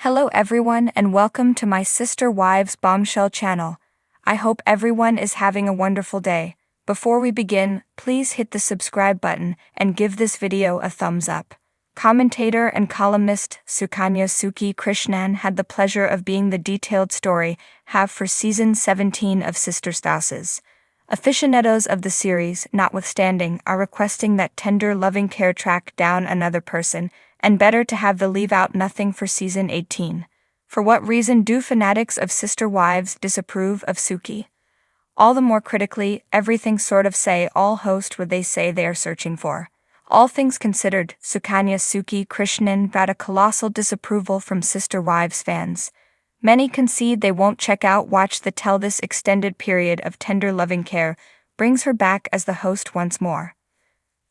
Hello everyone and welcome to my Sister Wives Bombshell channel. I hope everyone is having a wonderful day. Before we begin, please hit the subscribe button and give this video a thumbs up. Commentator and columnist Sukanya Suki Krishnan had the pleasure of being the detailed story have for season 17 of Sister Spouses. Aficionados of the series, notwithstanding, are requesting that tender loving care track down another person, and better to have the leave out nothing for season 18. For what reason do fanatics of Sister Wives disapprove of Suki? All the more critically, everything sort of say all host what they say they are searching for. All things considered, Sukanya Suki Krishnan got a colossal disapproval from Sister Wives fans. Many concede they won't watch the tell this extended period of tender loving care brings her back as the host once more.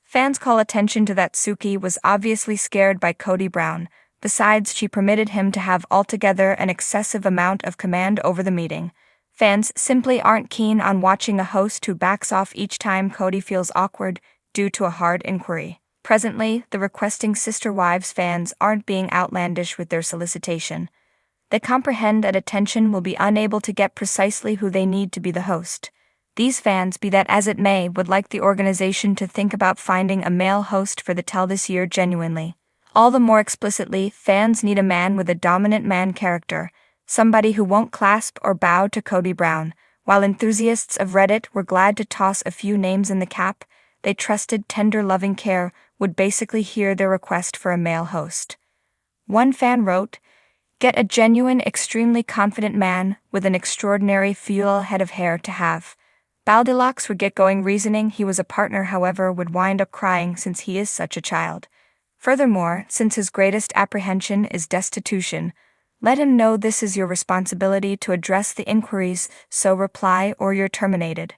Fans call attention to that Suki was obviously scared by Kody Brown. Besides, she permitted him to have altogether an excessive amount of command over the meeting. Fans simply aren't keen on watching a host who backs off each time Kody feels awkward due to a hard inquiry. Presently, the requesting Sister Wives fans aren't being outlandish with their solicitation. They comprehend that attention will be unable to get precisely who they need to be the host. These fans, be that as it may, would like the organization to think about finding a male host for the tell this year genuinely. All the more explicitly, fans need a man with a dominant man character, somebody who won't clasp or bow to Kody Brown. While enthusiasts of Reddit were glad to toss a few names in the cap, they trusted tender loving care would basically hear their request for a male host. One fan wrote, "Get a genuine, extremely confident man with an extraordinary fuel head of hair to have." Baldilox would get going reasoning he was a partner, however would wind up crying since he is such a child. Furthermore, since his greatest apprehension is destitution, let him know this is your responsibility to address the inquiries, so reply or you're terminated.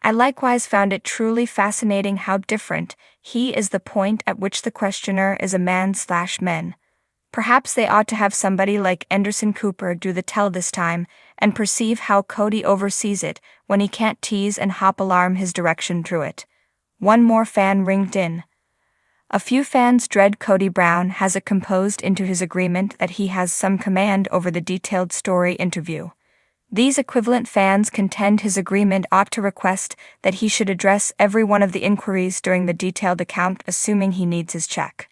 I likewise found it truly fascinating how different he is the point at which the questioner is a man/men. Perhaps they ought to have somebody like Anderson Cooper do the tell this time, and perceive how Kody oversees it when he can't tease and hop alarm his direction through it. One more fan ringed in. A few fans dread Kody Brown has it composed into his agreement that he has some command over the detailed story interview. These equivalent fans contend his agreement ought to request that he should address every one of the inquiries during the detailed account, assuming he needs his check.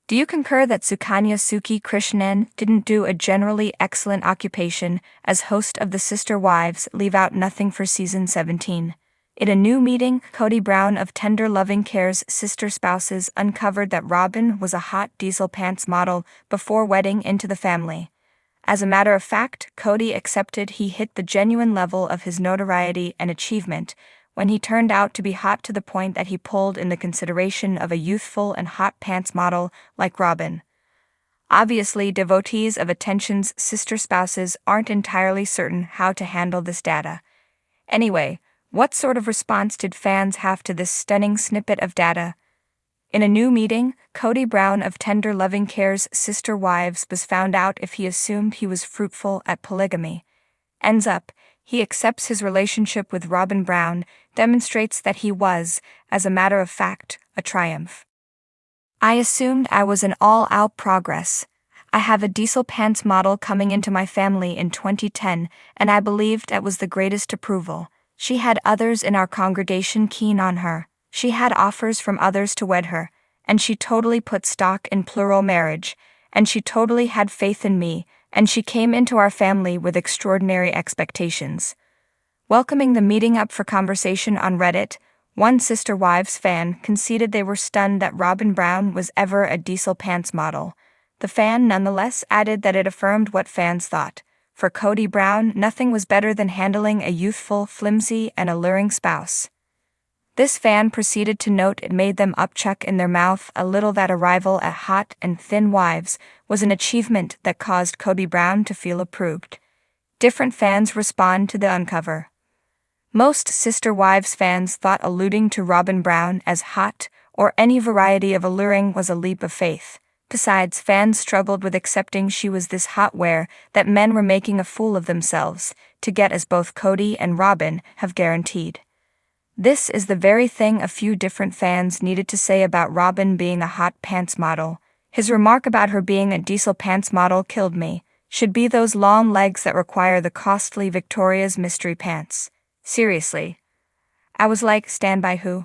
Do you concur that Sukanya Suki Krishnan didn't do a generally excellent occupation as host of the Sister Wives leave out nothing for season 17? In a new meeting, Kody Brown of Tender Loving Care's Sister Spouses uncovered that Robyn was a hot diesel pants model before wedding into the family. As a matter of fact, Kody accepted he hit the genuine level of his notoriety and achievement when he turned out to be hot to the point that he pulled in the consideration of a youthful and hot pants model like Robyn. Obviously, devotees of attention's Sister Spouses aren't entirely certain how to handle this data. Anyway, what sort of response did fans have to this stunning snippet of data? In a new meeting, Kody Brown of Tender Loving Care's Sister Wives was found out if he assumed he was fruitful at polygamy. Ends up, he accepts his relationship with Robyn Brown, demonstrates that he was, as a matter of fact, a triumph. I assumed I was an all-out progress. I have a diesel pants model coming into my family in 2010, and I believed that was the greatest approval. She had others in our congregation keen on her. She had offers from others to wed her, and she totally put stock in plural marriage, and she totally had faith in me, and she came into our family with extraordinary expectations. Welcoming the meeting up for conversation on Reddit, one Sister Wives fan conceded they were stunned that Robyn Brown was ever a diesel pants model. The fan nonetheless added that it affirmed what fans thought. For Kody Brown, nothing was better than handling a youthful, flimsy, and alluring spouse. This fan proceeded to note it made them upchuck in their mouth a little that arrival at hot and thin wives was an achievement that caused Kody Brown to feel approved. Different fans respond to the uncover. Most Sister Wives fans thought alluding to Robyn Brown as hot or any variety of alluring was a leap of faith. Besides, fans struggled with accepting she was this hotware that men were making a fool of themselves to get, as both Kody and Robyn have guaranteed. This is the very thing a few different fans needed to say about Robyn being a hot pants model. His remark about her being a diesel pants model killed me. Should be those long legs that require the costly Victoria's Mystery pants. Seriously. I was like, stand by who?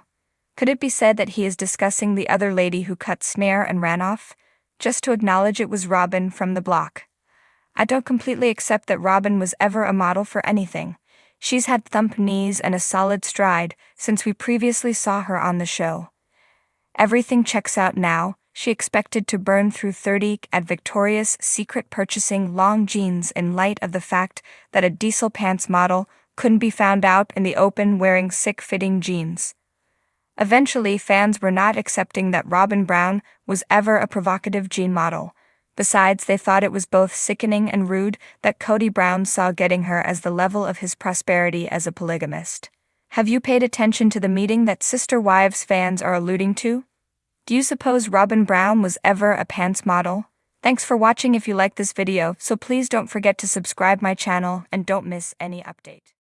Could it be said that he is discussing the other lady who cut snare and ran off? Just to acknowledge it was Robin from the block. I don't completely accept that Robin was ever a model for anything. She's had thump knees and a solid stride since we previously saw her on the show. Everything checks out now. She expected to burn through 30 at Victoria's Secret purchasing long jeans in light of the fact that a diesel pants model couldn't be found out in the open wearing sick-fitting jeans. Eventually, fans were not accepting that Robin Brown was ever a provocative jean model. Besides, they thought it was both sickening and rude that Cody Brown saw getting her as the level of his prosperity as a polygamist. Have you paid attention to the meeting that Sister Wives fans are alluding to? Do you suppose Robin Brown was ever a pants model? Thanks for watching. If you like this video, so please don't forget to subscribe my channel and don't miss any update.